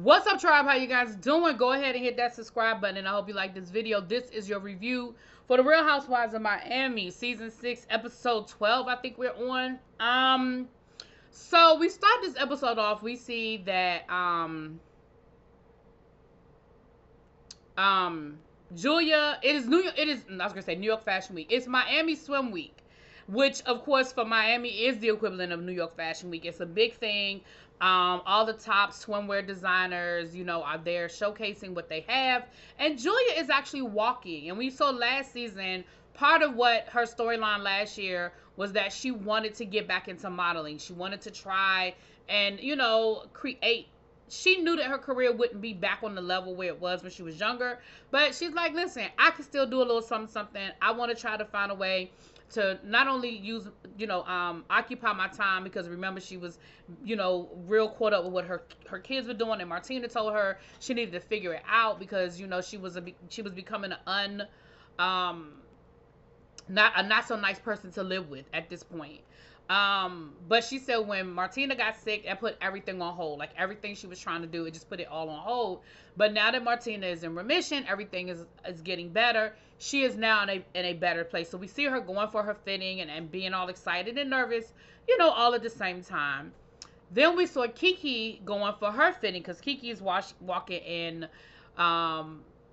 What's up, tribe? How you guys doing? Go ahead and hit that subscribe button, and I hope you like this video. This is your review for the Real Housewives of Miami, season 6, episode 12. I think we're on. So we start this episode off. We see that Julia. It is New York. It is. I was gonna say New York Fashion Week. It's Miami Swim Week, which of course for Miami is the equivalent of New York Fashion Week. It's a big thing. All the top swimwear designers, are there showcasing what they have. And Julia is actually walking. And we saw last season, part of what her storyline last year was that she wanted to get back into modeling. She wanted to try and, create. She knew that her career wouldn't be back on the level where it was when she was younger. But she's like, listen, I can still do a little something. I want to try to find a way to not only use, occupy my time, because remember she was, real caught up with what her kids were doing, and Martina told her she needed to figure it out because, she was becoming not a not so nice person to live with at this point. But she said when Martina got sick, that put everything on hold. Like everything she was trying to do, it just put it all on hold. But now that Martina is in remission, everything is getting better. She is now in a better place. So we see her going for her fitting and being all excited and nervous, all at the same time. Then we saw Kiki going for her fitting because Kiki is walking in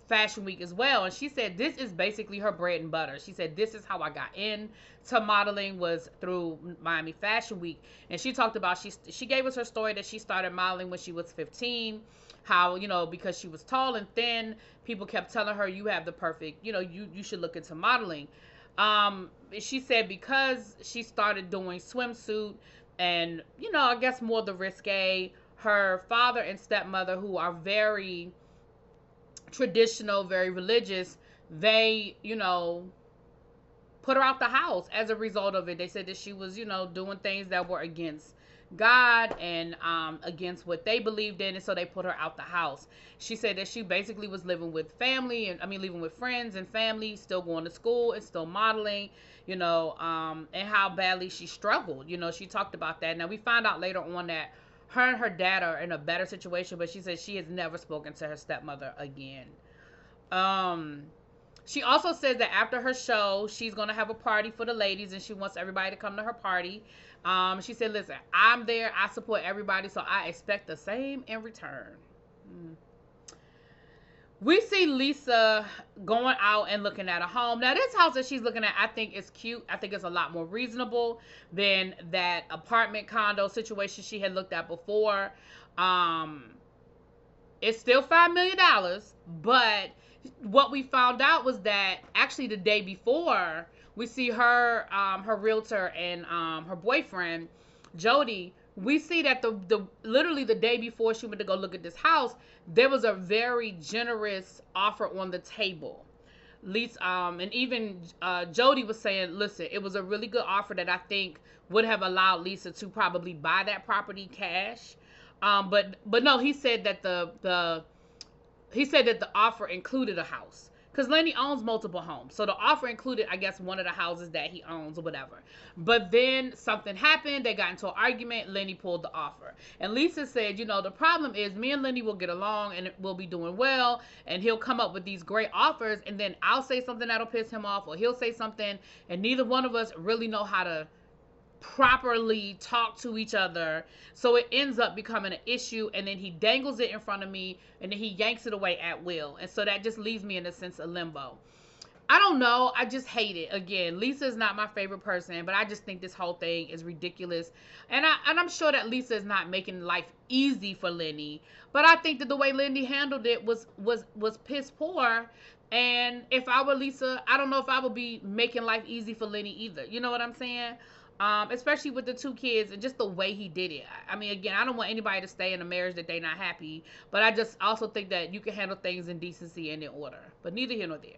Fashion Week as well, and she said this is basically her bread and butter. She said this is how I got into modeling, was through Miami Fashion Week. And she talked about she gave us her story that she started modeling when she was 15, how because she was tall and thin, people kept telling her you have the perfect, you should look into modeling. She said because she started doing swimsuit and I guess more the risque, her father and stepmother, who are very traditional, very religious, they put her out the house as a result of it. They said that she was doing things that were against God and against what they believed in, and so they put her out the house. She said that she basically was living with family, and living with friends and family, still going to school and still modeling, and how badly she struggled. She talked about that. Now we find out later on that her and her dad are in a better situation, but she says she has never spoken to her stepmother again. She also says that after her show, she's going to have a party for the ladies, and she wants everybody to come to her party. She said, listen, I'm there. I support everybody, so I expect the same in return. We see Lisa going out and looking at a home. Now, this house that she's looking at, I think is cute. I think it's a lot more reasonable than that apartment condo situation she had looked at before. It's still $5 million, but what we found out was that actually the day before, we see her, her realtor and her boyfriend, Jody. We see that the literally the day before she went to go look at this house, there was a very generous offer on the table. Lisa, and even Jody was saying, listen, it was a really good offer that I think would have allowed Lisa to probably buy that property cash. But no, he said that the offer included a house. Because Lenny owns multiple homes. So the offer included, I guess, one of the houses that he owns or whatever. But then something happened. They got into an argument. Lenny pulled the offer. And Lisa said, the problem is me and Lenny will get along and we'll be doing well. And he'll come up with these great offers. And then I'll say something that'll piss him off. Or he'll say something. And neither one of us really know how to properly talk to each other, so it ends up becoming an issue, and then he dangles it in front of me, and then he yanks it away at will, and so that just leaves me in a sense of limbo. I don't know, I just hate it. Again, Lisa is not my favorite person, but I just think this whole thing is ridiculous, and I'm sure that Lisa is not making life easy for Lenny, but I think that the way Lenny handled it was piss poor. And if I were Lisa, I don't know if I would be making life easy for Lenny either. You know what I'm saying? Especially with the 2 kids and just the way he did it. Again, I don't want anybody to stay in a marriage that they're not happy, but I just also think that you can handle things in decency and in order. But neither here nor there.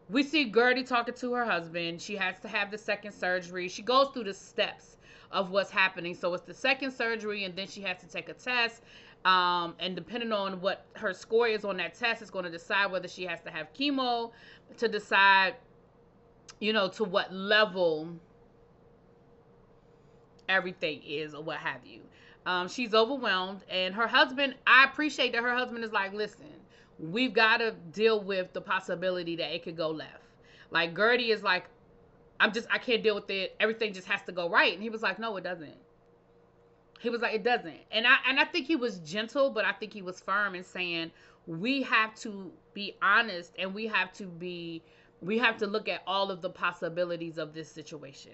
We see Gertie talking to her husband. She has to have the second surgery. She goes through the steps of what's happening. So it's the second surgery, and then she has to take a test. And depending on what her score is on that test, it's going to decide whether she has to have chemo, to decide to what level everything is, or what have you. She's overwhelmed, and her husband, I appreciate that her husband is like, listen, we've got to deal with the possibility that it could go left. Like, Gertie is like, I can't deal with it. Everything just has to go right. And he was like, no, it doesn't. He was like, it doesn't. And I think he was gentle, but I think he was firm in saying, we have to be honest, and we have to look at all of the possibilities of this situation.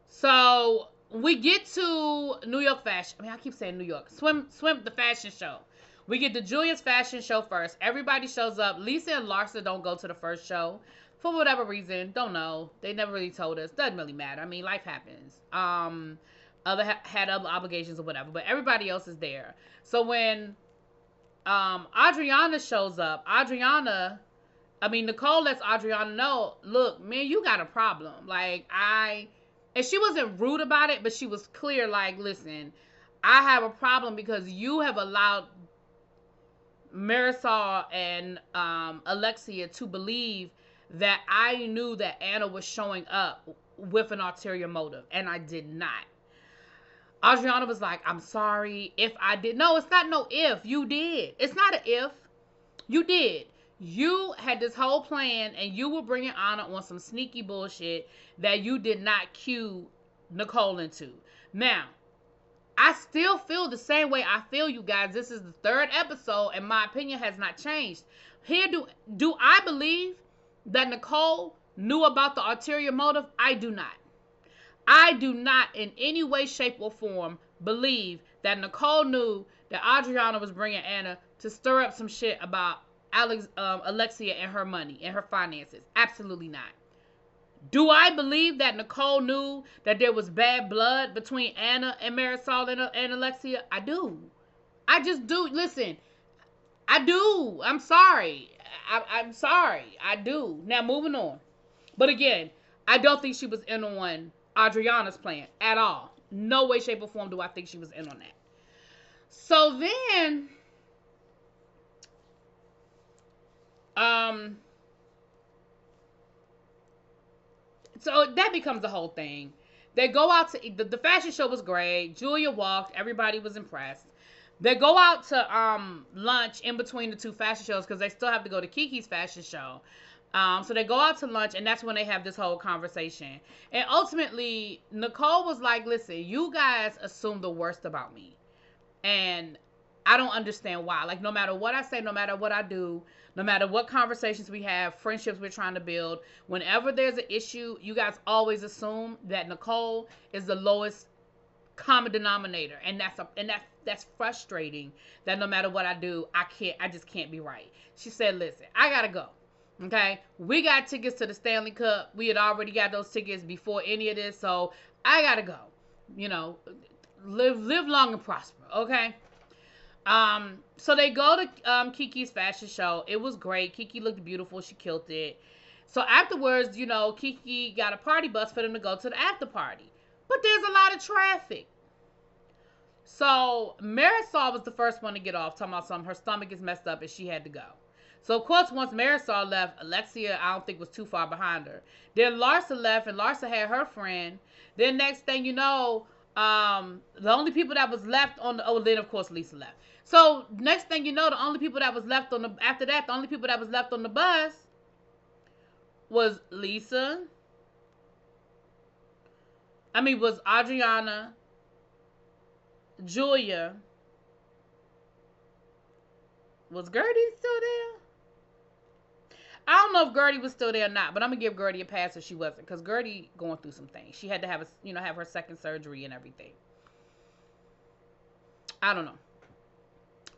So we get to New York fashion. I mean, I keep saying New York. Swim, the fashion show. We get to Julia's fashion show first. Everybody shows up. Lisa and Larsa don't go to the first show for whatever reason. Don't know. They never really told us. Doesn't really matter. I mean, life happens. Had other obligations or whatever, but everybody else is there. So when Audriana shows up, Nicole lets Audriana know, look, man, you got a problem. Like, and she wasn't rude about it, but she was clear, like, listen, I have a problem because you have allowed Marisol and Alexia to believe that I knew that Anna was showing up with an ulterior motive, and I did not. Audriana was like, I'm sorry if I did. No, it's not no if. You did. It's not an if. You did. You had this whole plan, and you were bringing Anna on some sneaky bullshit that you did not cue Nicole into. Now, I still feel the same way I feel, you guys. This is the 3rd episode, and my opinion has not changed. Here, do I believe that Nicole knew about the ulterior motive? I do not. I do not in any way, shape, or form believe that Nicole knew that Audriana was bringing Anna to stir up some shit about Alexia and her money and her finances. Absolutely not. Do I believe that Nicole knew that there was bad blood between Anna and Marisol and Alexia? I do. I just do. Listen, I do. I'm sorry. I'm sorry. I do. Now, moving on. But again, I don't think she was in on Audriana's plan at all. No way, shape, or form do I think she was in on that. So then, so that becomes the whole thing. They go out to the fashion show was great. Julia walked. Everybody was impressed. They go out to lunch in between the two fashion shows because they still have to go to Kiki's fashion show. So they go out to lunch, and that's when they have this whole conversation. And ultimately, Nicole was like, listen, you guys assume the worst about me. And I don't understand why. Like, no matter what I say, no matter what I do, no matter what conversations we have, friendships we're trying to build, whenever there's an issue, you guys always assume that Nicole is the lowest common denominator. And that's frustrating that no matter what I do, I just can't be right. She said, listen, I gotta go. Okay, we got tickets to the Stanley Cup. We had already got those tickets before any of this, so I gotta go. You know, live long and prosper. Okay. So they go to Kiki's fashion show. It was great. Kiki looked beautiful. She killed it. So afterwards, you know, Kiki got a party bus for them to go to the after party, but there's a lot of traffic. So Marisol was the first one to get off, talking about something. Her stomach is messed up and she had to go. So, of course, once Marisol left, Alexia, I don't think, was too far behind her. Then Larsa left, and Larsa had her friend. Then next thing you know, the only people that was left on the... then, of course, Lisa left. So, next thing you know, the only people that was left on the... After that, the only people that was left on the bus was Lisa. Was Audriana, Julia. Was Gertie still there? I don't know if Gertie was still there or not, but I'm gonna give Gertie a pass if she wasn't, because Gertie going through some things. She had to have have her second surgery and everything. I don't know.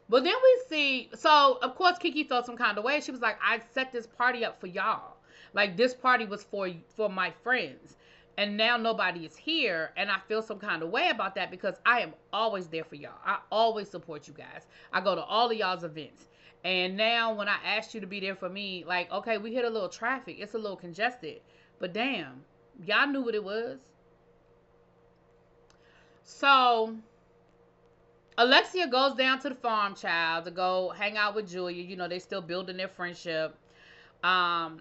But then we see, so of course Kiki felt some kind of way. She was like, I set this party up for y'all. Like, this party was for my friends. And now nobody is here, and I feel some kind of way about that because I am always there for y'all. I always support you guys. I go to all of y'all's events. And now when I asked you to be there for me, like, okay, we hit a little traffic. It's a little congested. But damn, y'all knew what it was. So Alexia goes down to the farm, child, to go hang out with Julia. You know, they still building their friendship. And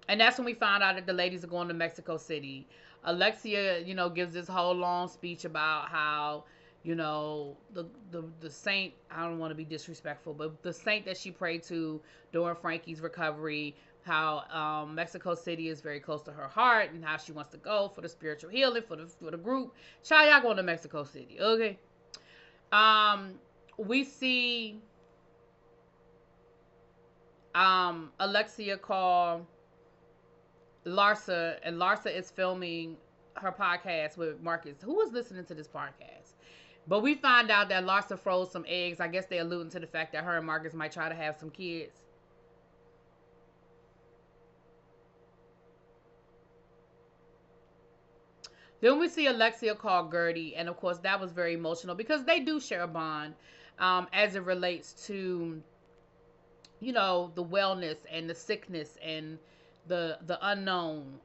that's when we found out that the ladies are going to Mexico City. Alexia, gives this whole long speech about how, the saint, I don't want to be disrespectful, but the saint that she prayed to during Frankie's recovery, how Mexico City is very close to her heart, and how she wants to go for the spiritual healing for the group. Child, y'all going to Mexico City, okay? We see Alexia call Larsa, and Larsa is filming her podcast with Marcus. Who was listening to this podcast? But we find out that Larsa froze some eggs. I guess they alluding to the fact that her and Marcus might try to have some kids. Then we see Alexia call Gertie, and of course that was very emotional because they do share a bond as it relates to, the wellness and the sickness and the unknown.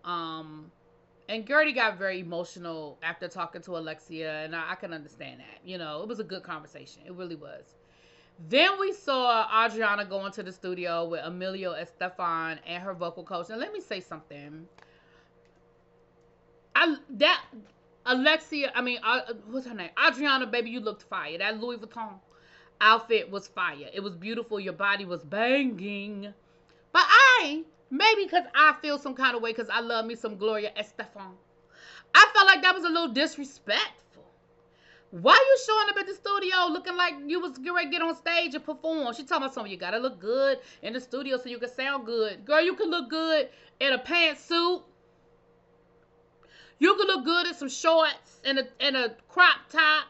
And Gertie got very emotional after talking to Alexia, and I can understand that. It was a good conversation. It really was. Then we saw Audriana go into the studio with Emilio Estefan and her vocal coach. And let me say something. What's her name? Audriana, baby, you looked fire. That Louis Vuitton outfit was fire. It was beautiful. Your body was banging. But maybe because I feel some kind of way because I love me some Gloria Estefan, I felt like that was a little disrespectful. Why you showing up at the studio looking like you was getting ready to get on stage and perform? She talking about something, you gotta look good in the studio so you can sound good. Girl, you can look good in a pantsuit. You can look good in some shorts and a crop top.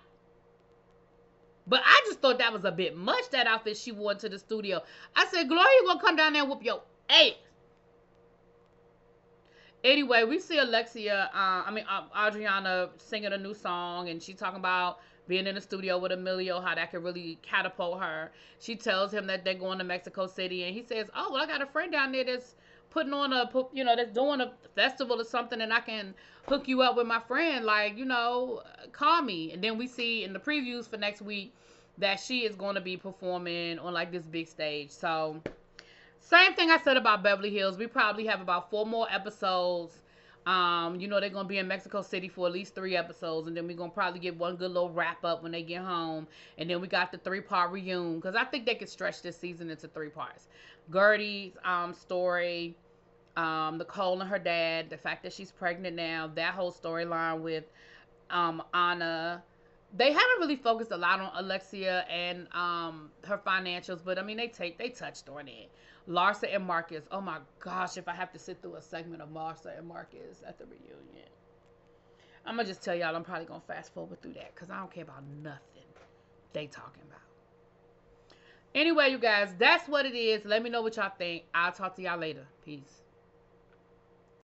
But I just thought that was a bit much, that outfit she wore into the studio. I said, Gloria, you gonna come down there and whoop your ass. Anyway, we see Audriana singing a new song, and she talking about being in the studio with Emilio, how that could really catapult her. She tells him that they're going to Mexico City, and he says, oh, well, I got a friend down there that's putting on that's doing a festival or something, and I can hook you up with my friend, call me. And then we see in the previews for next week that she is going to be performing on this big stage. So same thing I said about Beverly Hills. We probably have about 4 more episodes. They're going to be in Mexico City for at least 3 episodes. And then we're going to probably get one good little wrap up when they get home. And then we got the 3-part reunion. Because I think they could stretch this season into 3 parts. Gertie's story, Nicole and her dad, the fact that she's pregnant now, that whole storyline with Anna. They haven't really focused a lot on Alexia and her financials, but they touched on it. Larsa and Marcus. Oh my gosh, if I have to sit through a segment of Larsa and Marcus at the reunion, I'm gonna just tell y'all I'm probably gonna fast forward through that because I don't care about nothing they talking about. Anyway, you guys, that's what it is. Let me know what y'all think. I'll talk to y'all later. Peace.